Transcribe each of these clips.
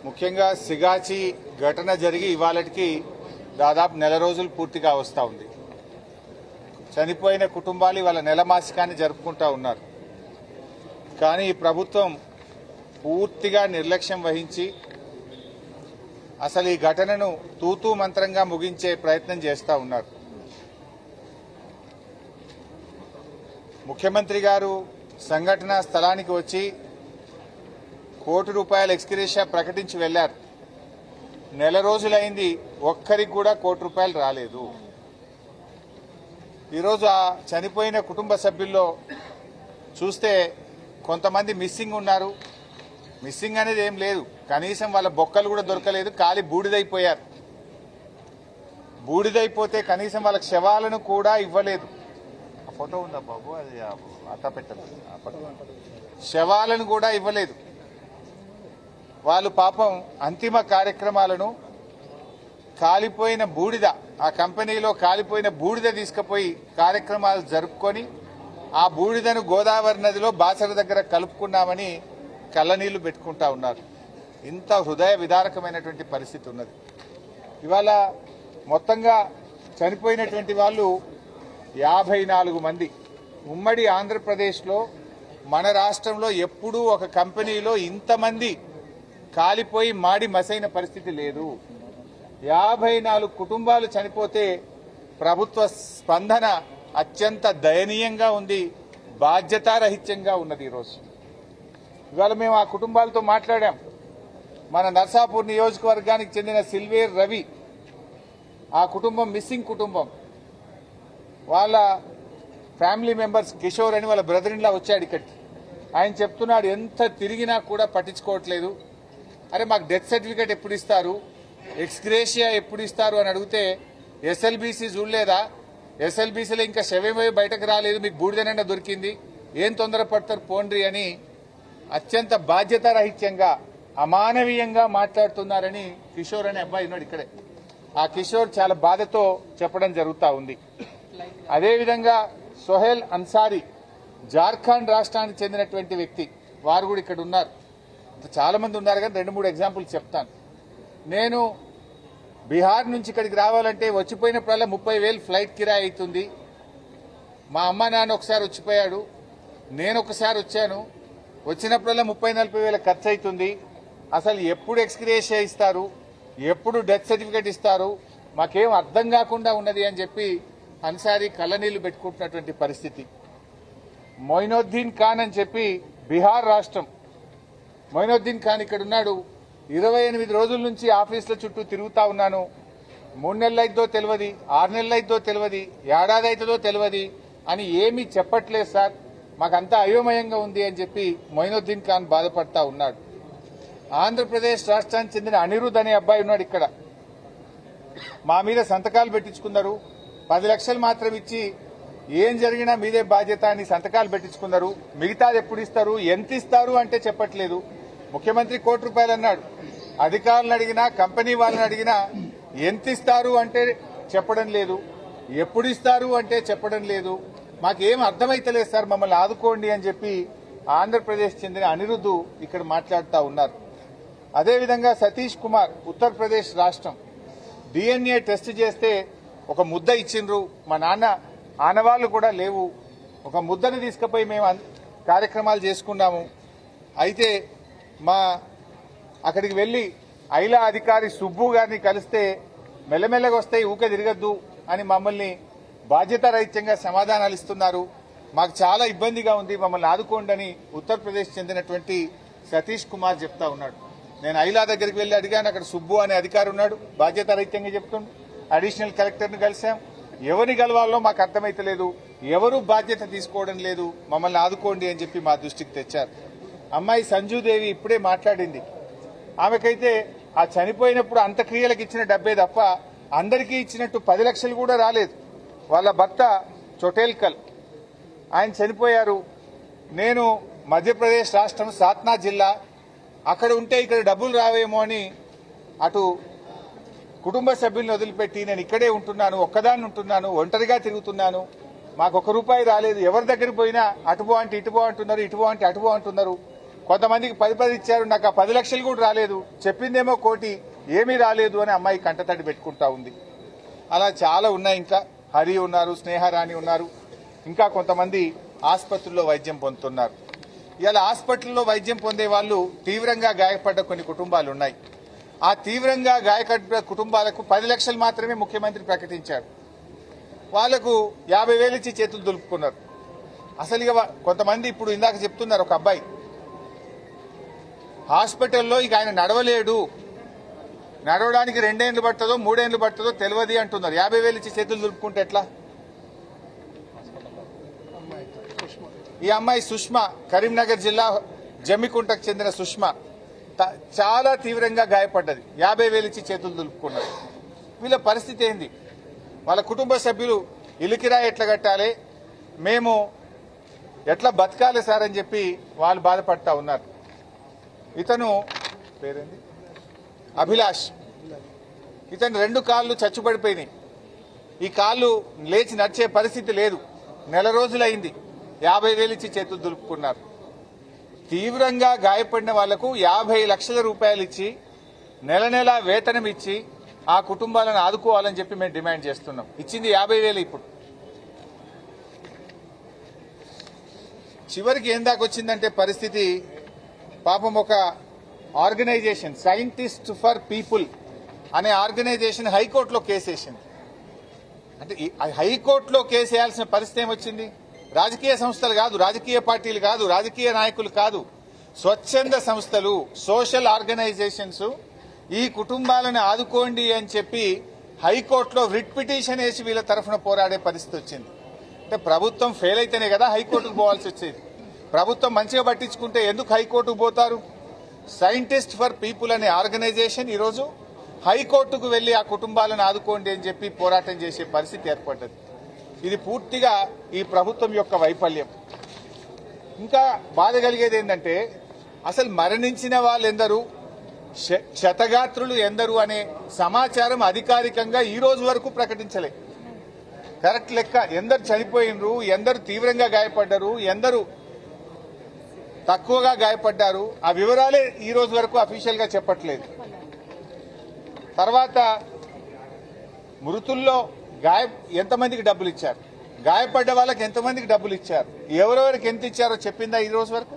ముఖ్యంగా సిగాచి ఘటన జరిగి ఇవాళకి దాదాపు నెల రోజులు పూర్తిగా వస్తూ ఉంది. చనిపోయిన కుటుంబాలు వాళ్ళ నెలమాసికాన్ని జరుపుకుంటా ఉన్నారు. కానీ ఈ ప్రభుత్వం పూర్తిగా నిర్లక్ష్యం వహించి అసలు ఈ ఘటనను తూతూ మంత్రంగా ముగించే ప్రయత్నం చేస్తూ ఉన్నారు. ముఖ్యమంత్రి గారు సంఘటన స్థలానికి వచ్చి ₹1 కోటి ఎక్స్గ్రేషియా ప్రకటించి వెళ్లారు. నెల రోజులైంది, ఒక్కరికి కూడా ₹1 కోటి రాలేదు. ఈరోజు ఆ చనిపోయిన కుటుంబ సభ్యుల్లో చూస్తే కొంతమంది మిస్సింగ్ ఉన్నారు. మిస్సింగ్ అనేది ఏం లేదు, కనీసం వాళ్ళ బొక్కలు కూడా దొరకలేదు, కాలి బూడిదైపోయారు. బూడిదైపోతే కనీసం వాళ్ళ శవాలను కూడా ఇవ్వలేదు. ఆ ఫోటో ఉందా బాబు, అది అట్ట పెట్టదు. శవాలను కూడా ఇవ్వలేదు. వాళ్ళు పాపం అంతిమ కార్యక్రమాలను కాలిపోయిన బూడిద, ఆ కంపెనీలో కాలిపోయిన బూడిద తీసుకుపోయి కార్యక్రమాలు జరుపుకొని ఆ బూడిదను గోదావరి నదిలో బాసర దగ్గర కలుపుకున్నామని కళ్ళనీళ్లు పెట్టుకుంటా ఉన్నారు. ఇంత హృదయ విదారకమైనటువంటి పరిస్థితి ఉన్నది. ఇవాళ మొత్తంగా చనిపోయినటువంటి వాళ్ళు 54 మంది. ఉమ్మడి ఆంధ్రప్రదేశ్లో మన రాష్ట్రంలో ఎప్పుడూ ఒక కంపెనీలో ఇంతమంది కాలిపోయి మాడి మసైన పరిస్థితి లేదు. 54 కుటుంబాలు చనిపోతే ప్రభుత్వ స్పందన అత్యంత దయనీయంగా ఉంది, బాధ్యతారహిత్యంగా ఉన్నది. ఈరోజు ఇవాళ మేము ఆ కుటుంబాలతో మాట్లాడాం. మన నర్సాపూర్ నియోజకవర్గానికి చెందిన సిల్వేర్ రవి, ఆ కుటుంబం మిస్సింగ్ కుటుంబం. వాళ్ళ ఫ్యామిలీ మెంబర్స్ కిషోర్ అని వాళ్ళ బ్రదర్ ఇన్ లా వచ్చాడు ఇక్కడికి. ఆయన చెప్తున్నాడు, ఎంత తిరిగినా కూడా పట్టించుకోవట్లేదు. అరే మాకు డెత్ సర్టిఫికేట్ ఎప్పుడు ఇస్తారు, ఎక్స్గ్రేషియా ఎప్పుడు ఇస్తారు అని అడిగితే ఎస్ఎల్బీసీ చూడలేదా, ఎస్ఎల్బీసీలో ఇంకా శవమే బయటకు రాలేదు, మీకు బూడిదనన్నా దొరికింది, ఏం తొందరపడతారు పోండ్రి అని అత్యంత బాధ్యతారహిత్యంగా అమానవీయంగా మాట్లాడుతున్నారని కిషోర్ అనే అబ్బాయి ఉన్నాడు ఇక్కడే. ఆ కిషోర్ చాలా బాధతో చెప్పడం జరుగుతూ ఉంది. అదేవిధంగా సోహెల్ అన్సారీ, జార్ఖండ్ రాష్ట్రానికి చెందినటువంటి వ్యక్తి, వారు కూడా ఇక్కడ ఉన్నారు. చాలా మంది ఉన్నారు కానీ 2-3 ఎగ్జాంపుల్స్ చెప్తాను. నేను బీహార్ నుంచి ఇక్కడికి రావాలంటే వచ్చిపోయినప్పుడల్లా 30,000 ఫ్లైట్ కిరాయి అవుతుంది. మా అమ్మ నాన్న ఒకసారి వచ్చిపోయాడు, నేను ఒకసారి వచ్చాను, వచ్చినప్పుడల్లా 30-40 వేల ఖర్చు అవుతుంది. అసలు ఎప్పుడు ఎక్స్గ్రేషియా ఇస్తారు, ఎప్పుడు డెత్ సర్టిఫికేట్ ఇస్తారు, మాకేం అర్థం కాకుండా ఉన్నది అని చెప్పి అన్సారీ కళ్ళనీళ్లు పెట్టుకుంటున్నటువంటి పరిస్థితి. మొయినుద్దీన్ ఖాన్ అని చెప్పి బీహార్ రాష్ట్రం, మొయినుద్దీన్ ఖాన్ ఇక్కడ ఉన్నాడు. 28 రోజుల నుంచి ఆఫీసుల చుట్టూ తిరుగుతా ఉన్నాను, 3 నెలలు అయిద్దో తెలియదు, 6 నెలలు అయిద్దో తెలియదు, ఏడాది అవుతుందో తెలియదు అని ఏమీ చెప్పట్లేదు సార్, మాకంతా అయోమయంగా ఉంది అని చెప్పి మొయినుద్దీన్ ఖాన్ బాధపడతా ఉన్నాడు. ఆంధ్రప్రదేశ్ రాష్ట్రానికి చెందిన అనిరుద్ అనే అబ్బాయి ఉన్నాడు ఇక్కడ. మా మీద సంతకాలు పెట్టించుకున్నారు, 10 లక్షలు మాత్రం ఇచ్చి ఏం జరిగినా మీదే బాధ్యత అని సంతకాలు పెట్టించుకున్నారు. మిగతాది ఎప్పుడు ఇస్తారు, ఎంత ఇస్తారు అంటే చెప్పట్లేదు. ముఖ్యమంత్రి ₹1 కోటి అన్నాడు, అధికారులను అడిగినా కంపెనీ వాళ్ళని అడిగినా ఎంత ఇస్తారు అంటే చెప్పడం లేదు, ఎప్పుడు ఇస్తారు అంటే చెప్పడం లేదు. మాకేం అర్థమైతలేదు సార్, మమ్మల్ని ఆదుకోండి అని చెప్పి ఆంధ్రప్రదేశ్ చెందిన అనిరుద్ధు ఇక్కడ మాట్లాడుతూ ఉన్నారు. అదేవిధంగా సతీష్ కుమార్, ఉత్తరప్రదేశ్ రాష్ట్రం, DNA టెస్ట్ చేస్తే ఒక ముద్ద ఇచ్చిండ్రు. మా నాన్న ఆనవాళ్లు కూడా లేవు, ఒక ముద్దను తీసుకుపోయి మేము కార్యక్రమాలు చేసుకున్నాము. అయితే అక్కడికి వెళ్లి ఐలా అధికారి సుబ్బు గారిని కలిస్తే మెల్లమెల్లగా వస్తాయి, ఊకే తిరగద్దు అని మమ్మల్ని బాధ్యతారహిత్యంగా సమాధానాలు ఇస్తున్నారు. మాకు చాలా ఇబ్బందిగా ఉంది, మమ్మల్ని ఆదుకోండి అని ఉత్తరప్రదేశ్ చెందినటువంటి సతీష్ కుమార్ చెప్తా ఉన్నాడు. నేను ఐలా దగ్గరికి వెళ్లి అడిగాను, అక్కడ సుబ్బు అనే అధికారి ఉన్నాడు, బాధ్యతారహిత్యంగా చెప్తుండు. అడిషనల్ కలెక్టర్ని కలిశాం, ఎవరిని కలవాలో మాకు అర్థమైతలేదు, ఎవరూ బాధ్యత తీసుకోవడం లేదు, మమ్మల్ని ఆదుకోండి అని చెప్పి మా దృష్టికి తెచ్చారు. అమ్మాయి సంజుదేవి ఇప్పుడే మాట్లాడింది. ఆమెకైతే ఆ చనిపోయినప్పుడు అంత్యక్రియలకు ఇచ్చిన డబ్బే తప్ప అందరికీ ఇచ్చినట్టు 10 లక్షలు కూడా రాలేదు. వాళ్ళ భర్త చొటేల్కల్, ఆయన చనిపోయారు. నేను మధ్యప్రదేశ్ రాష్ట్రం సాత్నా జిల్లా, అక్కడ ఉంటే ఇక్కడ డబ్బులు రావేమో అని అటు కుటుంబ సభ్యుల్ని వదిలిపెట్టి నేను ఇక్కడే ఉంటున్నాను, ఒక్కదాన్ని ఉంటున్నాను, ఒంటరిగా తిరుగుతున్నాను, మాకు ₹1 రాలేదు. ఎవరి దగ్గరికి పోయినా అటుపో అంటే ఇటుపో అంటున్నారు, ఇటుపో అంటే అటుపో అంటున్నారు. కొంతమందికి 10 ఇచ్చారు, నాకు ఆ 10 లక్షలు కూడా రాలేదు, చెప్పిందేమో 1 కోటి, ఏమీ రాలేదు అని అమ్మాయి కంటతడి పెట్టుకుంటా ఉంది. అలా చాలా ఉన్నాయి. ఇంకా హరి ఉన్నారు, స్నేహరాణి ఉన్నారు, ఇంకా కొంతమంది ఆసుపత్రుల్లో వైద్యం పొందుతున్నారు. ఇలా హాస్పిటల్లో వైద్యం పొందే వాళ్ళు తీవ్రంగా గాయపడ్డ కొన్ని కుటుంబాలు ఉన్నాయి. ఆ తీవ్రంగా గాయపడ్డ కుటుంబాలకు 10 లక్షలు మాత్రమే ముఖ్యమంత్రి ప్రకటించారు. వాళ్లకు 50,000 ఇచ్చి చేతులు దులుపుకున్నారు. అసలు ఇక కొంతమంది ఇప్పుడు ఇందాక చెప్తున్నారు, ఒక అబ్బాయి హాస్పిటల్లో ఇక ఆయన నడవలేడు, నడవడానికి 2 ఏళ్లు పడుతుందో 3 ఏళ్లు పడుతుందో తెలియదు అంటున్నారు. 50,000 ఇచ్చి చేతులు దులుపుకుంటే ఎట్లా? ఈ అమ్మాయి సుష్మా, కరీంనగర్ జిల్లా జమ్మికుంటకు చెందిన సుష్మా చాలా తీవ్రంగా గాయపడ్డది. 50,000 ఇచ్చి చేతులు దులుపుకున్నారు. వీళ్ళ పరిస్థితి ఏంది? వాళ్ళ కుటుంబ సభ్యులు ఇల్లు కిరాయి ఎట్లా కట్టాలి, మేము ఎట్లా బతకాలి సార్ అని చెప్పి వాళ్ళు బాధపడతా ఉన్నారు. ఇతను పేరేంది, అభిలాష్. ఇతను 2 కాళ్ళు చచ్చుపడిపోయినాయి. ఈ కాళ్ళు లేచి నడిచే పరిస్థితి లేదు. నెల రోజులైంది. 50,000 ఇచ్చి చేతులు దులుపుకున్నారు. తీవ్రంగా గాయపడిన వాళ్లకు 50 లక్షల రూపాయలు ఇచ్చి నెల నెలా వేతనం ఇచ్చి ఆ కుటుంబాలను ఆదుకోవాలని చెప్పి మేము డిమాండ్ చేస్తున్నాం. ఇచ్చింది 50,000. ఇప్పుడు చివరికి ఏం దాకా వచ్చిందంటే పరిస్థితి, పాపం ఒక ఆర్గనైజేషన్ సైంటిస్ట్ ఫర్ పీపుల్ అనే ఆర్గనైజేషన్ హైకోర్టులో కేసేసింది. అంటే హైకోర్టులో కేసు వేయాల్సిన పరిస్థితి ఏమొచ్చింది? రాజకీయ సంస్థలు కాదు, రాజకీయ పార్టీలు కాదు, రాజకీయ నాయకులు కాదు, స్వచ్ఛంద సంస్థలు, సోషల్ ఆర్గనైజేషన్స్ ఈ కుటుంబాలను ఆదుకోండి అని చెప్పి హైకోర్టులో రిట్ పిటిషన్ వేసి వీళ్ళ తరఫున పోరాడే పరిస్థితి వచ్చింది. అంటే ప్రభుత్వం ఫెయిల్ అయితేనే కదా హైకోర్టుకు పోవాల్సి వచ్చేది. ప్రభుత్వం మంచిగా పట్టించుకుంటే ఎందుకు హైకోర్టుకు పోతారు? సైంటిస్ట్ ఫర్ పీపుల్ అనే ఆర్గనైజేషన్ ఈరోజు హైకోర్టుకు వెళ్లి ఆ కుటుంబాలను ఆదుకోండి అని చెప్పి పోరాటం చేసే పరిస్థితి ఏర్పడ్డది. ఇది పూర్తిగా ఈ ప్రభుత్వం యొక్క వైఫల్యం. ఇంకా బాధ కలిగేది ఏంటంటే, అసలు మరణించిన వాళ్ళెందరూ, క్షతగాత్రులు ఎందరు అనే సమాచారం అధికారికంగా ఈ రోజు వరకు ప్రకటించలే. కరెక్ట్ లెక్క ఎందరు చనిపోయినరు, ఎందరు తీవ్రంగా గాయపడ్డారు, ఎందరు తక్కువగా గాయపడ్డారు, ఆ వివరాలే ఈ రోజు వరకు అఫీషియల్ గా చెప్పట్లేదు. తర్వాత మృతుల్లో ఎంతమందికి డబ్బులు ఇచ్చారు, గాయపడ్డ వాళ్ళకి ఎంతమందికి డబ్బులు ఇచ్చారు, ఎవరెవరికి ఎంత ఇచ్చారో చెప్పిందా ఈ రోజు వరకు?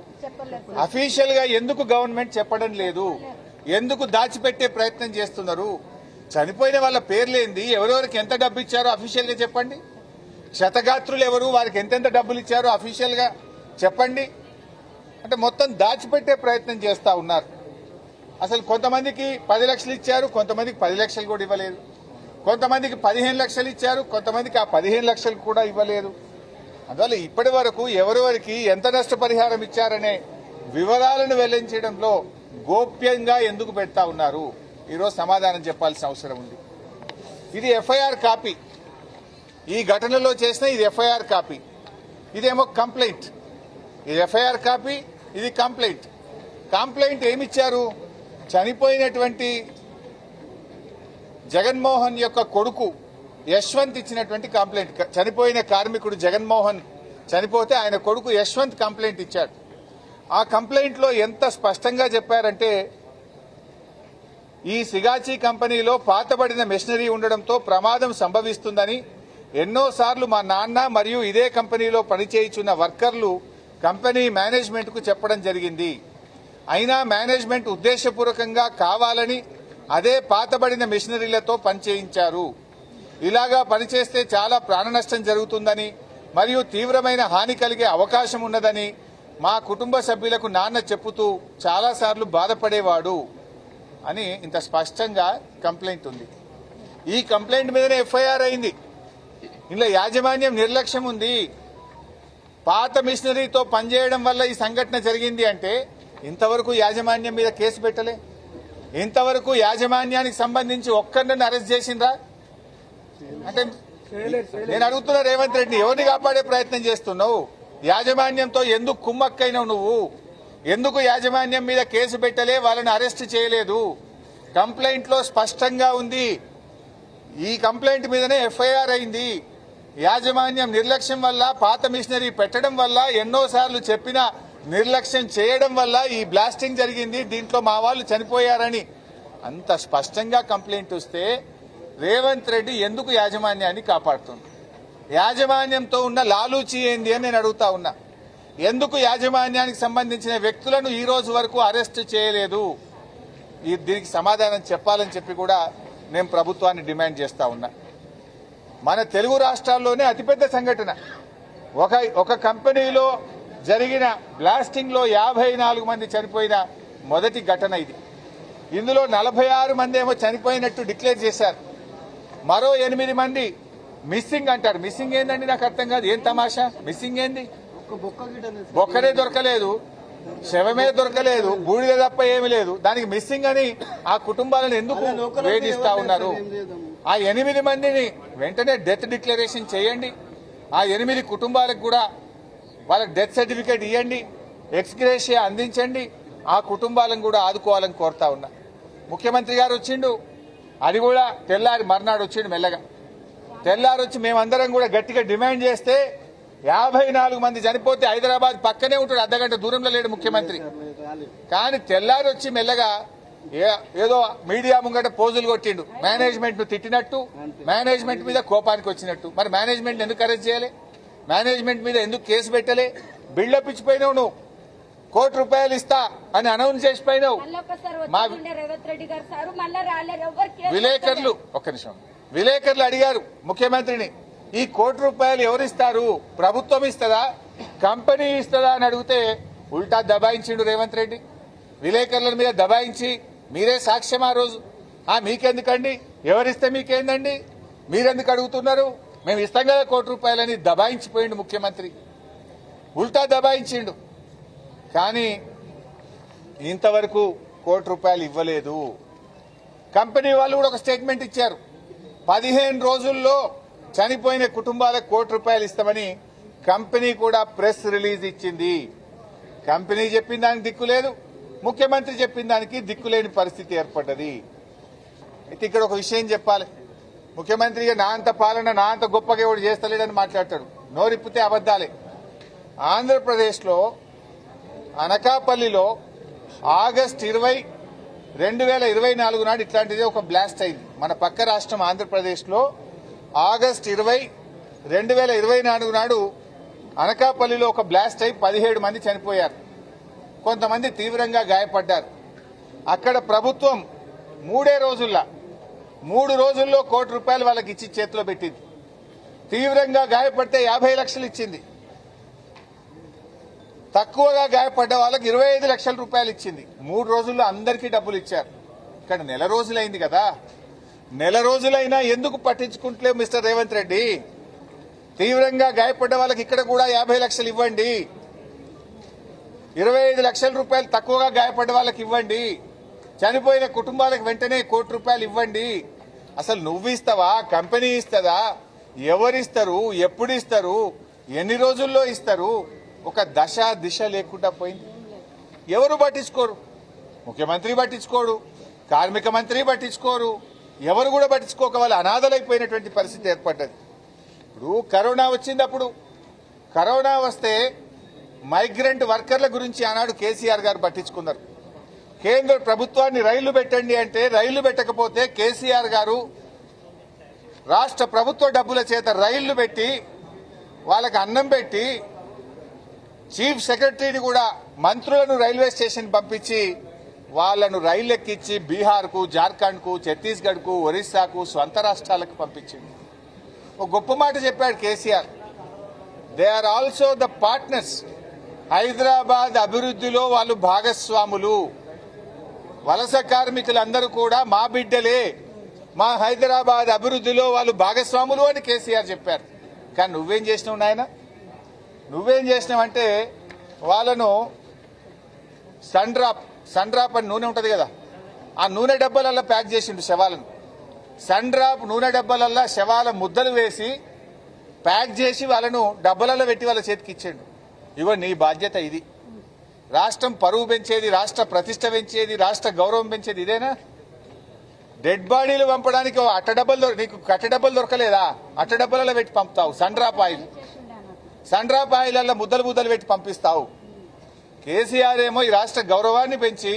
అఫీషియల్ గా ఎందుకు గవర్నమెంట్ చెప్పడం లేదు? ఎందుకు దాచిపెట్టే ప్రయత్నం చేస్తున్నారు? చనిపోయిన వాళ్ళ పేర్లేంది, ఎవరెవరికి ఎంత డబ్బు ఇచ్చారో అఫీషియల్ గా చెప్పండి. క్షతగాత్రులు ఎవరు, వారికి ఎంతెంత డబ్బులు ఇచ్చారో అఫీషియల్ గా చెప్పండి. అంటే మొత్తం దాచిపెట్టే ప్రయత్నం చేస్తా ఉన్నారు. అసలు కొంతమందికి 10 లక్షలు ఇచ్చారు, కొంతమందికి 10 లక్షలు కూడా ఇవ్వలేదు, కొంతమందికి 15 లక్షలు ఇచ్చారు, కొంతమందికి ఆ 15 లక్షలు కూడా ఇవ్వలేదు. అందువల్ల ఇప్పటి వరకు ఎవరెవరికి ఎంత నష్టపరిహారం ఇచ్చారనే వివరాలను వెల్లడించడంలో గోప్యంగా ఎందుకు పెడతా ఉన్నారు? ఈరోజు సమాధానం చెప్పాల్సిన అవసరం ఉంది. ఇది ఎఫ్ఐఆర్ కాపీ, ఈ ఘటనలో చేసిన ఇది ఎఫ్ఐఆర్ కాపీ, ఇదేమో కంప్లైంట్. ఇది ఎఫ్ఐఆర్ కాపీ, ఇది కంప్లైంట్. కంప్లైంట్ ఏమిచ్చారు? చనిపోయినటువంటి జగన్మోహన్ యొక్క కొడుకు యశ్వంత్ ఇచ్చినటువంటి కంప్లైంట్. చనిపోయిన కార్మికుడు జగన్మోహన్ చనిపోతే ఆయన కొడుకు యశ్వంత్ కంప్లైంట్ ఇచ్చాడు. ఆ కంప్లైంట్ లో ఎంత స్పష్టంగా చెప్పారంటే, ఈ సిగాచి కంపెనీలో పాతబడిన మెషినరీ ఉండడంతో ప్రమాదం సంభవిస్తుందని ఎన్నోసార్లు మా నాన్న మరియు ఇదే కంపెనీలో పనిచేయుచున్న వర్కర్లు కంపెనీ మేనేజ్మెంట్ కు చెప్పడం జరిగింది. అయినా మేనేజ్మెంట్ ఉద్దేశపూర్వకంగా కావాలని అదే పాతబడిన మెషినరీలతో పనిచేయించారు. ఇలాగా పనిచేస్తే చాలా ప్రాణ నష్టం జరుగుతుందని మరియు తీవ్రమైన హాని కలిగే అవకాశం ఉన్నదని మా కుటుంబ సభ్యులకు నాన్న చెప్పుతూ చాలాసార్లు బాధపడేవాడు అని ఇంత స్పష్టంగా కంప్లైంట్ ఉంది. ఈ కంప్లైంట్ మీదనే ఎఫ్ఐఆర్ అయింది. ఇందులో యాజమాన్యం నిర్లక్ష్యం ఉంది. పాత మిషనరీతో పనిచేయడం వల్ల ఈ సంఘటన జరిగింది అంటే ఇంతవరకు యాజమాన్యం మీద కేసు పెట్టలే. ఇంతవరకు యాజమాన్యానికి సంబంధించి ఒక్కరిని అరెస్ట్ చేసిండ్రా? అంటే నేను అడుగుతున్నా రేవంత్ రెడ్డి, ఎవరిని కాపాడే ప్రయత్నం చేస్తున్నావు? యాజమాన్యంతో ఎందుకు కుమ్మక్కైనావు నువ్వు? ఎందుకు యాజమాన్యం మీద కేసు పెట్టలే, వాళ్ళని అరెస్ట్ చేయలేదు? కంప్లైంట్ లో స్పష్టంగా ఉంది. ఈ కంప్లైంట్ మీదనే ఎఫ్ఐఆర్ అయింది. యాజమాన్యం నిర్లక్ష్యం వల్ల, పాత మిషనరీ పెట్టడం వల్ల, ఎన్నోసార్లు చెప్పినా నిర్లక్ష్యం చేయడం వల్ల ఈ బ్లాస్టింగ్ జరిగింది, దీంట్లో మా వాళ్ళు చనిపోయారని అంత స్పష్టంగా కంప్లైంట్ వస్తే రేవంత్ రెడ్డి ఎందుకు యాజమాన్యాన్ని కాపాడుతుంది? యాజమాన్యంతో ఉన్న లాలూచి ఏంది అని నేను అడుగుతా ఉన్నా. ఎందుకు యాజమాన్యానికి సంబంధించిన వ్యక్తులను ఈ రోజు వరకు అరెస్ట్ చేయలేదు? దీనికి సమాధానం చెప్పాలని చెప్పి కూడా నేను ప్రభుత్వాన్ని డిమాండ్ చేస్తా ఉన్నా. మన తెలుగు రాష్ట్రాల్లోనే అతిపెద్ద సంఘటన, ఒక కంపెనీలో జరిగిన బ్లాస్టింగ్ లో 54 మంది చనిపోయిన మొదటి ఘటన ఇది. ఇందులో 46 మంది ఏమో చనిపోయినట్టు డిక్లేర్ చేశారు. మరో 8 మంది మిస్సింగ్ అంటారు. మిస్సింగ్ ఏందండి? నాకు అర్థం కాదు. ఏం తమాషా? మిస్సింగ్ ఏంది? బొక్కనే దొరకలేదు, శవమే దొరకలేదు, బూడిద తప్ప ఏమీ లేదు. దానికి మిస్సింగ్ అని ఆ కుటుంబాలను ఎందుకు వేధిస్తా ఉన్నారు? ఆ 8 మందిని వెంటనే డెత్ డిక్లరేషన్ చేయండి. ఆ 8 కుటుంబాలకు కూడా వాళ్ళకి డెత్ సర్టిఫికేట్ ఇవ్వండి, ఎక్స్గ్రేషియా అందించండి. ఆ కుటుంబాలను కూడా ఆదుకోవాలని కోరుతా ఉన్నా. ముఖ్యమంత్రి గారు వచ్చిండు, అది కూడా తెల్లారి మర్నాడు వచ్చిండు. మెల్లగా తెల్లారి వచ్చి మేమందరం కూడా గట్టిగా డిమాండ్ చేస్తే 54 మంది చనిపోతే హైదరాబాద్ పక్కనే ఉంటాడు, అర్ధగంట దూరంలో లేడు ముఖ్యమంత్రి. కానీ తెల్లారి వచ్చి మెల్లగా ఏదో మీడియా ముంగట పోజులు కొట్టిండు, మేనేజ్మెంట్ ను తిట్టినట్టు, మేనేజ్మెంట్ మీద కోపానికి వచ్చినట్టు. మరి మేనేజ్మెంట్ ఎందుకు అరెస్ట్ చేయాలి? మేనేజ్మెంట్ మీద ఎందుకు కేసు పెట్టలే? బిల్డప్ ఇచ్చిపోయినావు నువ్వు, ₹1 ఇస్తా అని అనౌన్స్ చేసిపోయినావు. మా విలేకరులు ఒక్క నిమిషం విలేకరులు అడిగారు ముఖ్యమంత్రిని, ఈ ₹1 ఎవరిస్తారు? ప్రభుత్వం ఇస్తుందా, కంపెనీ ఇస్తుందా అని అడిగితే ఉల్టా దబాయించిండు రేవంత్ రెడ్డి. విలేకరుల మీద దబాయించి మీరే సాక్ష్యం ఆ రోజు. మీకెందుకండి, ఎవరిస్తే మీకేందండి, మీరెందుకు అడుగుతున్నారు, మేము ఇస్తాం కదా ₹1 అని దబాయించిపోయిండు ముఖ్యమంత్రి. ఉల్టా దబాయించిండు. కానీ ఇంతవరకు ₹1 ఇవ్వలేదు. కంపెనీ వాళ్ళు కూడా ఒక స్టేట్మెంట్ ఇచ్చారు, 15 రోజుల్లో చనిపోయిన కుటుంబాలకు ₹1 ఇస్తామని కంపెనీ కూడా ప్రెస్ రిలీజ్ ఇచ్చింది. కంపెనీ చెప్పిన దానికి దిక్కు లేదు, ముఖ్యమంత్రి చెప్పిన దానికి దిక్కులేని పరిస్థితి ఏర్పడ్డది. అయితే ఇక్కడ ఒక విషయం చెప్పాలి. ముఖ్యమంత్రిగా నా అంత పాలన, నా అంత గొప్పగా ఎవడు చేస్తలేడని మాట్లాడతాడు. నోరిప్పితే అబద్దాలే. ఆంధ్రప్రదేశ్లో అనకాపల్లిలో ఆగస్టు 20, 2024 నాడు ఇట్లాంటిదే ఒక బ్లాస్ట్ అయింది. మన పక్క రాష్ట్రం ఆంధ్రప్రదేశ్లో ఆగస్టు 20, 2024 నాడు అనకాపల్లిలో ఒక బ్లాస్ట్ అయి 17 మంది చనిపోయారు, కొంతమంది తీవ్రంగా గాయపడ్డారు. అక్కడ ప్రభుత్వం 3 రోజుల్లో ₹1 వాళ్ళకి ఇచ్చి చేతిలో పెట్టింది. తీవ్రంగా గాయపడితే 50 లక్షలు ఇచ్చింది. తక్కువగా గాయపడ్డ వాళ్ళకి ₹25 లక్షల ఇచ్చింది. 3 రోజుల్లో అందరికీ డబ్బులు ఇచ్చారు. ఇక్కడ నెల రోజులైంది కదా, నెల రోజులైనా ఎందుకు పట్టించుకుంటలేవు మిస్టర్ రేవంత్ రెడ్డి? తీవ్రంగా గాయపడ్డ వాళ్ళకి ఇక్కడ కూడా 50 లక్షలు ఇవ్వండి, ₹25 లక్షల తక్కువగా గాయపడ్డ వాళ్ళకి ఇవ్వండి, చనిపోయిన కుటుంబాలకు వెంటనే ₹1 ఇవ్వండి. అసలు నువ్వు ఇస్తావా, కంపెనీ ఇస్తుందా, ఎవరిస్తారు, ఎప్పుడు ఇస్తారు, ఎన్ని రోజుల్లో ఇస్తారు? ఒక దశ దిశ లేకుండా పోయింది. ఎవరు పట్టించుకోరు, ముఖ్యమంత్రి పట్టించుకోడు, కార్మిక మంత్రి పట్టించుకోరు, ఎవరు కూడా పట్టించుకోక వాళ్ళు అనాథలైపోయినటువంటి పరిస్థితి ఏర్పడ్డది. ఇప్పుడు కరోనా వచ్చినప్పుడు, కరోనా వస్తే మైగ్రెంట్ వర్కర్ల గురించి ఆనాడు కేసీఆర్ గారు పట్టించుకున్నారు. కేంద్ర ప్రభుత్వాన్ని రైళ్లు పెట్టండి అంటే రైళ్లు పెట్టకపోతే కేసీఆర్ గారు రాష్ట్ర ప్రభుత్వ డబ్బుల చేత రైళ్లు పెట్టి వాళ్ళకి అన్నం పెట్టి చీఫ్ సెక్రటరీని కూడా మంత్రులను రైల్వే స్టేషన్ పంపించి వాళ్లను రైలు ఎక్కించి బీహార్కు, జార్ఖండ్కు, ఛత్తీస్గఢ్కు, ఒరిస్సాకు, స్వంత రాష్ట్రాలకు పంపించింది. ఒక గొప్ప మాట చెప్పాడు KCR, they are also the partners. Hyderabad అభివృద్ధిలో వాళ్ళు భాగస్వాములు. వలస కార్మికులందరూ కూడా మా బిడ్డలే, మా హైదరాబాద్ అభివృద్ధిలో వాళ్ళు భాగస్వాములు అని కేసీఆర్ చెప్పారు. కానీ నువ్వేం చేసినావు నాయన? నువ్వేం చేసినావంటే వాళ్ళను సన్ డ్రాప్ అని నూనె ఉంటుంది కదా, ఆ నూనె డబ్బాలల్లో ప్యాక్ చేసిండు శవాలను. సన్ డ్రాప్ నూనె డబ్బాలల్లో శవాల ముద్దలు వేసి ప్యాక్ చేసి వాళ్ళను డబ్బాలలో పెట్టి వాళ్ళ చేతికి ఇచ్చాడు. ఇగో నీ బాధ్యత ఇది. రాష్ట్రం పరువు పెంచేది, రాష్ట్ర ప్రతిష్ట పెంచేది, రాష్ట్ర గౌరవం పెంచేది ఇదేనా? డెడ్ బాడీలు పంపడానికి నీకు కట్ట డబ్బలు దొరకలేదా? అట్ట డబ్బలలో పెట్టి పంపుతావు. Sundrop oil, Sundrop oil ముద్దలు పెట్టి పంపిస్తావు. కేసీఆర్ ఏమో ఈ రాష్ట్ర గౌరవాన్ని పెంచి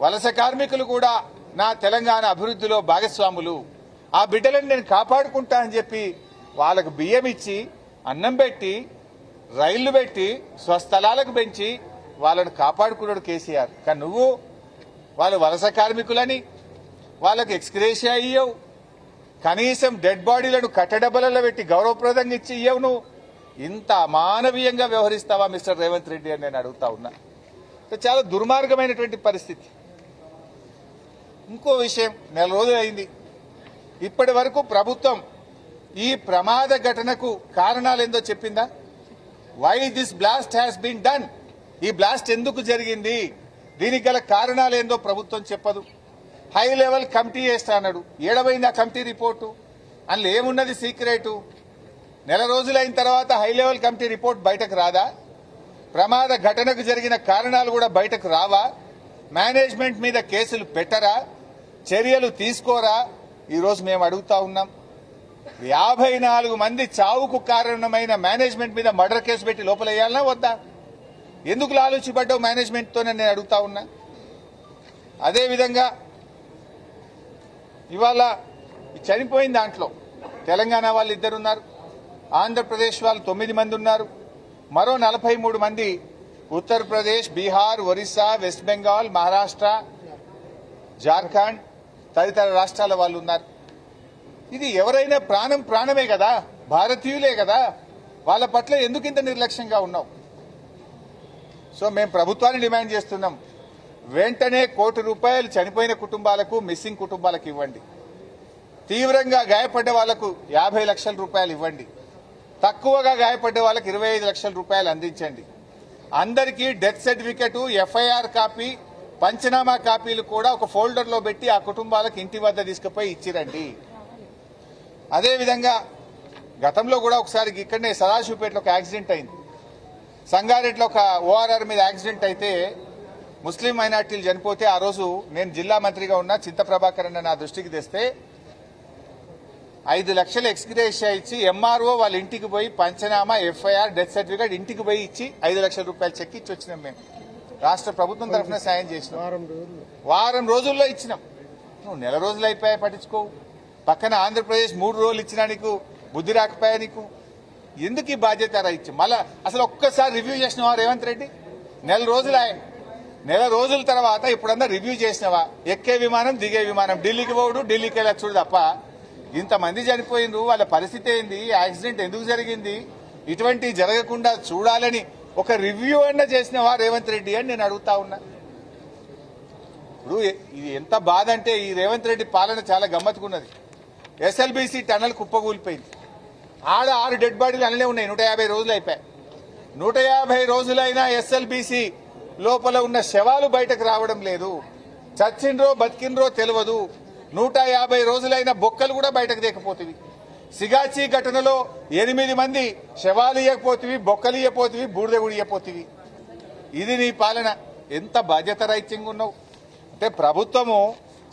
వలస కార్మికులు కూడా నా తెలంగాణ అభివృద్ధిలో భాగస్వాములు, ఆ బిడ్డలను నేను కాపాడుకుంటా అని చెప్పి వాళ్ళకు బియ్యం ఇచ్చి అన్నం పెట్టి రైళ్లు పెట్టి స్వస్థలాలకు పెంచి వాళ్ళను కాపాడుకున్నాడు కేసీఆర్. కానీ నువ్వు వాళ్ళు వలస కార్మికులని వాళ్ళకు ఎక్స్గ్రేషియా ఇయ్యవు, కనీసం డెడ్ బాడీలను కట్టడబ్బలలో పెట్టి గౌరవప్రదంగా ఇచ్చి ఇయ్యవు. నువ్వు ఇంత అమానవీయంగా వ్యవహరిస్తావా మిస్టర్ రేవంత్ రెడ్డి అని నేను అడుగుతా ఉన్నా. చాలా దుర్మార్గమైనటువంటి పరిస్థితి. ఇంకో విషయం, నెల రోజులు అయింది, ఇప్పటి వరకు ప్రభుత్వం ఈ ప్రమాద ఘటనకు కారణాలేందో చెప్పిందా? Why this blast has been done, ఈ బ్లాస్ట్ ఎందుకు జరిగింది, దీనికి గల కారణాలేందో ప్రభుత్వం చెప్పదు. హై లెవెల్ కమిటీ వేస్తా అన్నాడు, ఏడవైంది ఆ కమిటీ రిపోర్టు? అందులో ఏమున్నది సీక్రెటు? నెల రోజులైన తర్వాత హై లెవెల్ కమిటీ రిపోర్ట్ బయటకు రాదా? ప్రమాద ఘటనకు జరిగిన కారణాలు కూడా బయటకు రావా? మేనేజ్మెంట్ మీద కేసులు పెట్టరా? చర్యలు తీసుకోరా? ఈరోజు మేము అడుగుతా ఉన్నాం. 54 మంది చావుకు కారణమైన మేనేజ్మెంట్ మీద మర్డర్ కేసు పెట్టి లోపలేయాలనా వద్దా? ఎందుకు లాలూచిపడ్డావు మేనేజ్మెంట్తోనే నేను అడుగుతా ఉన్నా. అదేవిధంగా ఇవాళ చనిపోయిన దాంట్లో తెలంగాణ వాళ్ళు 2 ఉన్నారు, ఆంధ్రప్రదేశ్ వాళ్ళు 9 మంది ఉన్నారు, మరో 43 మంది ఉత్తరప్రదేశ్, బీహార్, ఒరిస్సా, వెస్ట్ బెంగాల్, మహారాష్ట్ర, జార్ఖండ్ తదితర రాష్ట్రాల వాళ్ళు ఉన్నారు. ఇది ఎవరైనా ప్రాణం ప్రాణమే కదా, భారతీయులే కదా, వాళ్ళ పట్ల ఎందుకు ఇంత నిర్లక్ష్యంగా ఉన్నావు? సో మేము ప్రభుత్వాన్ని డిమాండ్ చేస్తున్నాం, వెంటనే ₹1 కోటి చనిపోయిన కుటుంబాలకు, మిస్సింగ్ కుటుంబాలకు ఇవ్వండి. తీవ్రంగా గాయపడ్డ వాళ్లకు ₹50 లక్షలు ఇవ్వండి. తక్కువగా గాయపడ్డ వాళ్ళకి ₹25 లక్షలు అందించండి. అందరికీ డెత్ సర్టిఫికెట్, ఎఫ్ఐఆర్ కాపీ, పంచనామా కాపీలు కూడా ఒక ఫోల్డర్ లో పెట్టి ఆ కుటుంబాలకు ఇంటి వద్ద తీసుకుపోయి ఇచ్చిరండి. అదేవిధంగా గతంలో కూడా ఒకసారి ఇక్కడనే సదాశివపేటలో ఒక యాక్సిడెంట్ అయింది, సంగారెడ్డిలో ఒక ఓఆర్ఆర్ మీద యాక్సిడెంట్ అయితే ముస్లిం మైనార్టీలు చనిపోతే ఆ రోజు నేను జిల్లా మంత్రిగా ఉన్న చింత ప్రభాకర్ అన్న నా దృష్టికి తెస్తే 5 లక్షలు ఎక్స్గ్రేషియా ఇచ్చి ఎంఆర్ఓ వాళ్ళ ఇంటికి పోయి పంచనామా, ఎఫ్ఐఆర్, డెత్ సర్టిఫికేట్ ఇంటికి పోయి ఇచ్చి ₹5 లక్షల చెక్ ఇచ్చి వచ్చినాం. మేము రాష్ట్ర ప్రభుత్వం తరఫున సాయం చేసినాం, వారం రోజుల్లో ఇచ్చినాం. నువ్వు నెల రోజులు అయిపోయా పట్టించుకోవు. పక్కన ఆంధ్రప్రదేశ్ 3 రోజులు ఇచ్చినా నీకు బుద్ధి రాకపోయా నీకు? ఎందుకు ఈ బాధ్యత ఇచ్చి మళ్ళా అసలు ఒక్కసారి రివ్యూ చేసినవా రేవంత్ రెడ్డి? నెల రోజుల తర్వాత ఇప్పుడన్నా రివ్యూ చేసినవా? ఎక్కే విమానం, దిగే విమానం, ఢిల్లీకి పోడు, ఢిల్లీకి వెళ్ళి చూడు తప్ప ఇంతమంది చనిపోయినరు, వాళ్ళ పరిస్థితి ఏంది, యాక్సిడెంట్ ఎందుకు జరిగింది, ఇటువంటి జరగకుండా చూడాలని ఒక రివ్యూ అన్నా చేసినవా రేవంత్ రెడ్డి అని నేను అడుగుతా ఉన్నా. ఇప్పుడు ఇది ఎంత బాధ అంటే ఈ రేవంత్ రెడ్డి పాలన చాలా గమ్మత్తుకున్నది. ఎస్ఎల్బీసీ టనల్ కుప్పకూలిపోయింది, ఆడ 6 డెడ్ బాడీలు అల్లనే ఉన్నాయి. 150 రోజులు అయిపోయాయి. 150 రోజులైనా ఎస్ఎల్బీసీ లోపల ఉన్న శవాలు బయటకు రావడం లేదు. చచ్చిండ్రో బతికినరో తెలియదు. 150 రోజులైన బొక్కలు కూడా బయటకు దేకపోతుంది. సిగాచి ఘటనలో 8 మంది శవాలు ఇయ్యకపోతివి, బొక్కలు ఇయ్యపోతివి, బూడిద కూడా ఇయ్యపోతివి. ఇది నీ పాలన. ఎంత బాధ్యత రహితంగా ఉన్నావు అంటే ప్రభుత్వము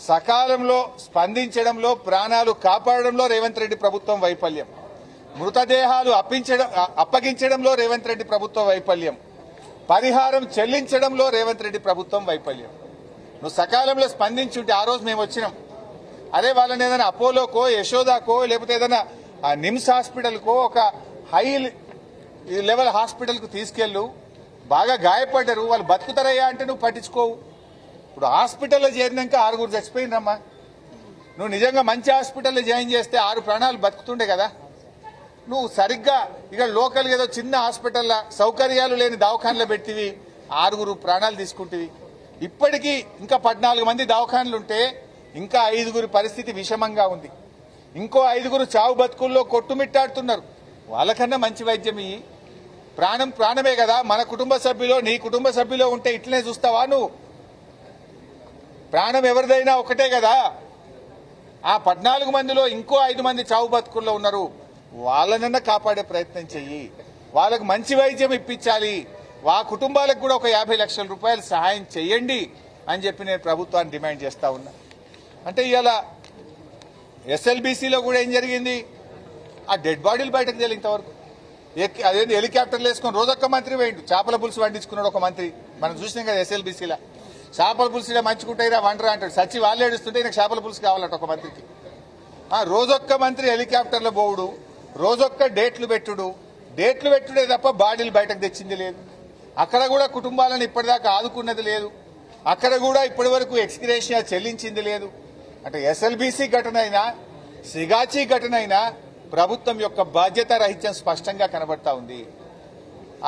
సకాలంలో స్పందించడంలో, ప్రాణాలు కాపాడడంలో రేవంత్ రెడ్డి ప్రభుత్వం వైఫల్యం, మృతదేహాలు అప్పగించడంలో రేవంత్ రెడ్డి ప్రభుత్వం వైఫల్యం, పరిహారం చెల్లించడంలో రేవంత్ రెడ్డి ప్రభుత్వం వైఫల్యం. నువ్వు సకాలంలో స్పందించుంటే ఆ రోజు మేము వచ్చినాం, అదే వాళ్ళని ఏదైనా అపోలోకో, యశోదాకో, లేకపోతే ఏదైనా నిమ్స్ హాస్పిటల్కో, ఒక హై లెవెల్ హాస్పిటల్కు తీసుకెళ్ళు. బాగా గాయపడ్డారు, వాళ్ళు బతుకుతారయ్యా అంటే నువ్వు పట్టించుకోవు. ఇప్పుడు హాస్పిటల్లో చేరినాక 6 చచ్చిపోయినరమ్మా. నువ్వు నిజంగా మంచి హాస్పిటల్లో జాయిన్ చేస్తే 6 ప్రాణాలు బతుకుతుండే కదా. నువ్వు సరిగ్గా ఇక్కడ లోకల్ ఏదో చిన్న హాస్పిటల్లో సౌకర్యాలు లేని దవాఖానలో పెట్టివి, 6 ప్రాణాలు తీసుకుంటేవి. ఇప్పటికీ ఇంకా 14 మంది దవాఖానలుంటే ఇంకా 5 పరిస్థితి విషమంగా ఉంది. ఇంకో 5 చావు బతుకుల్లో కొట్టుమిట్టాడుతున్నారు. వాళ్ళకన్నా మంచి వైద్యం ఇయ్యి. ప్రాణం ప్రాణమే కదా. మన కుటుంబ సభ్యులో, నీ కుటుంబ సభ్యులో ఉంటే ఇట్లనే చూస్తావా నువ్వు? ప్రాణం ఎవరిదైనా ఒకటే కదా. ఆ 14 మందిలో ఇంకో 5 మంది చావు బతుకుల్లో ఉన్నారు. వాళ్ళనన్నా కాపాడే ప్రయత్నం చెయ్యి. వాళ్ళకు మంచి వైద్యం ఇప్పించాలి. ఆ కుటుంబాలకు కూడా ఒక ₹50 లక్షల సహాయం చేయండి అని చెప్పి నేను ప్రభుత్వాన్ని డిమాండ్ చేస్తా ఉన్నా. అంటే ఇవాళ ఎస్ఎల్బీసీలో కూడా ఏం జరిగింది? ఆ డెడ్ బాడీలు బయటకు తేలి ఇంతవరకు అదేంటి హెలికాప్టర్లు వేసుకొని రోజొక్క మంత్రి పోయిండు. చేపల పులుసు వండించుకున్నాడు ఒక మంత్రి, మనం చూసినాం కదా ఎస్ఎల్బీసీలా. చేపల పులుసు మంచుకుంటాయిరా వంటరా అంటాడు, సచ్చి వాళ్ళు ఏడుస్తుంటే నాకు చేపల పులుసు కావాలట ఒక మంత్రికి. రోజొక్క మంత్రి హెలికాప్టర్ల పోవుడు, రోజొక్క డేట్లు పెట్టుడే తప్ప బాడీలు బయటకు తెచ్చింది లేదు. అక్కడ కూడా కుటుంబాలను ఇప్పటిదాకా ఆదుకున్నది లేదు. అక్కడ కూడా ఇప్పటి వరకు ఎక్స్గ్రేషియా చెల్లించింది లేదు. అంటే ఎస్ఎల్బీసీ ఘటన అయినా సిగాచి ఘటన అయినా ప్రభుత్వం యొక్క బాధ్యత రహిత్యం స్పష్టంగా కనబడతా ఉంది.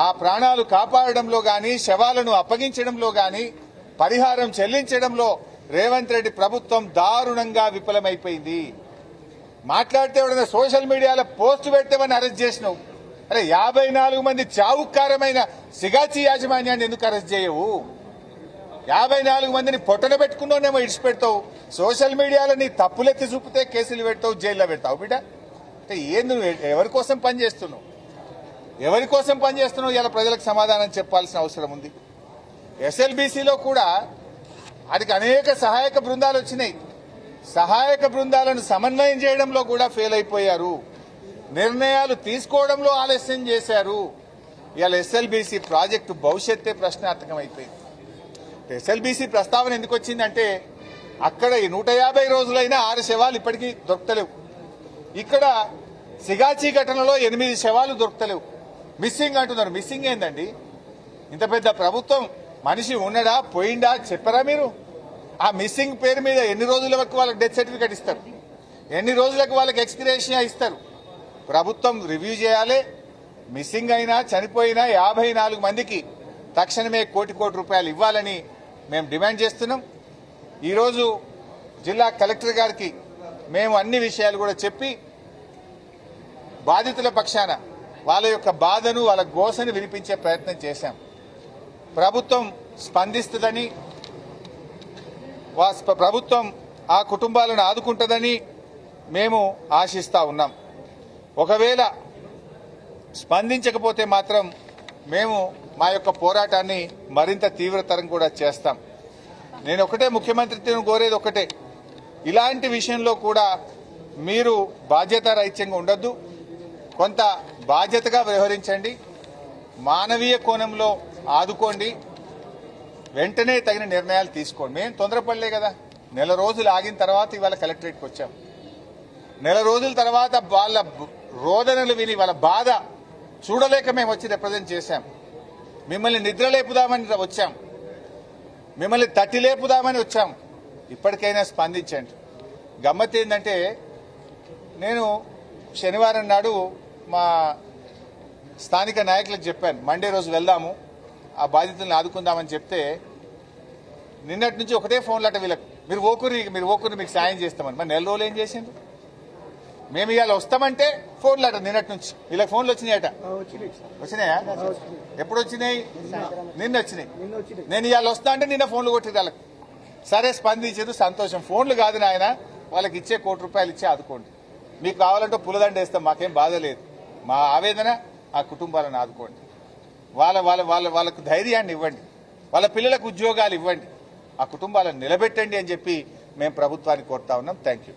ఆ ప్రాణాలు కాపాడడంలో గాని, శవాలను అప్పగించడంలో గాని, పరిహారం చెల్లించడంలో రేవంత్ రెడ్డి ప్రభుత్వం దారుణంగా విఫలమైపోయింది. మాట్లాడితే ఎవడన్నా సోషల్ మీడియాలో పోస్ట్ పెడితేవని అరెస్ట్ చేసినావు. అరే 54 మంది చావుకారమైన సిగాచి యాజమాన్యాన్ని ఎందుకు అరెస్ట్ చేయవు? 54 మందిని పొట్టన పెట్టుకున్నానేమో ఇడిచిపెడతావు, సోషల్ మీడియాలో నీ తప్పులెత్తి చూపితే కేసులు పెడతావు, జైల్లో పెడతావు. బిడ్డ అంటే ఏంది? ఎవరి కోసం పనిచేస్తున్నావు? ఇలా ప్రజలకు సమాధానం చెప్పాల్సిన అవసరం ఉంది. ఎస్ఎల్బీసీలో కూడా వాటికి అనేక సహాయక బృందాలు వచ్చినాయి. సహాయక బృందాలను సమన్వయం చేయడంలో కూడా ఫెయిల్ అయిపోయారు. నిర్ణయాలు తీసుకోవడంలో ఆలస్యం చేశారు. ఇవాళ ఎస్ఎల్బీసీ ప్రాజెక్టు భవిష్యత్తే ప్రశ్నార్థకం అయిపోయింది. ఎస్ఎల్బీసీ ప్రస్తావన ఎందుకు వచ్చిందంటే అక్కడ 150 రోజులైనా 6 శవాలు ఇప్పటికీ దొరకలేవు. ఇక్కడ సిగాచి ఘటనలో 8 శవాలు దొరకలేవు. మిస్సింగ్ అంటున్నారు. మిస్సింగ్ ఏందండి? ఇంత పెద్ద ప్రభుత్వం మనిషి ఉన్నడా పోయిండా చెప్పరా మీరు? ఆ మిస్సింగ్ పేరు మీద ఎన్ని రోజుల వరకు వాళ్ళకి డెత్ సర్టిఫికేట్ ఇస్తారు, ఎన్ని రోజులకు వాళ్ళకి ఎక్స్గ్రేషియా ఇస్తారు? ప్రభుత్వం రివ్యూ చేయాలి. మిస్సింగ్ అయినా చనిపోయినా 54 మందికి తక్షణమే కోటి రూపాయలు ఇవ్వాలని మేము డిమాండ్ చేస్తున్నాం. ఈరోజు జిల్లా కలెక్టర్ గారికి మేము అన్ని విషయాలు కూడా చెప్పి బాధితుల పక్షాన వాళ్ళ యొక్క బాధను, వాళ్ళ గోసను వినిపించే ప్రయత్నం చేశాం. ప్రభుత్వం స్పందిస్తుందని, ప్రభుత్వం ఆ కుటుంబాలను ఆదుకుంటుందని మేము ఆశిస్తా ఉన్నాం. ఒకవేళ స్పందించకపోతే మాత్రం మేము మా యొక్క పోరాటాన్ని మరింత తీవ్రతరం కూడా చేస్తాం. నేను ఒకటే ముఖ్యమంత్రిని కోరేది ఒకటే, ఇలాంటి విషయంలో కూడా మీరు బాధ్యతారహిత్యంగా ఉండొద్దు, కొంత బాధ్యతగా వ్యవహరించండి, మానవీయ కోణంలో ఆదుకోండి, వెంటనే తగిన నిర్ణయాలు తీసుకోండి. మేము తొందరపడలే కదా. నెల రోజులు ఆగిన తర్వాత ఇవాళ కలెక్టరేట్కి వచ్చాం. నెల రోజుల తర్వాత వాళ్ళ రోదనలు విని వాళ్ళ బాధ చూడలేక మేము వచ్చి రిప్రజెంట్ చేశాం. మిమ్మల్ని నిద్రలేపుదామని వచ్చాం, మిమ్మల్ని తట్టి లేపుదామని వచ్చాం. ఇప్పటికైనా స్పందించండి. గమ్మత్ ఏంటంటే నేను శనివారం నాడు మా స్థానిక నాయకులకు చెప్పాను, మండే రోజు వెళ్దాము, ఆ బాధితులను ఆదుకుందామని చెప్తే నిన్నటి నుంచి ఒకటే ఫోన్లట వీళ్ళకు, మీరు ఓకురి మీకు సాయం చేస్తామని. మరి నెల రోజులు ఏం చేసిండ్రు? మేము ఇవాళ వస్తామంటే ఫోన్లట నిన్నటి నుంచి. వీళ్ళకి ఫోన్లు వచ్చినాయట. వచ్చినాయా? ఎప్పుడు వచ్చినాయి? నిన్న వచ్చినాయి. నేను ఇవాళ వస్తా అంటే నిన్న ఫోన్లు కొట్టిరు వాళ్ళకి. సరే స్పందించారు, సంతోషం. ఫోన్లు కాదు నాయన, వాళ్ళకి ఇచ్చే కోటి రూపాయలు ఇచ్చి ఆదుకోండి. మీకు కావాలంటే పులదండ వేస్తాం, మాకేం బాధ లేదు. మా ఆవేదన ఆ కుటుంబాలను ఆదుకోండి. వాళ్ళకు ధైర్యాన్ని ఇవ్వండి, వాళ్ళ పిల్లలకు ఉద్యోగాలు ఇవ్వండి, ఆ కుటుంబాలను నిలబెట్టండి అని చెప్పి మేము ప్రభుత్వాన్ని కోరుతా ఉన్నాం. Thank you.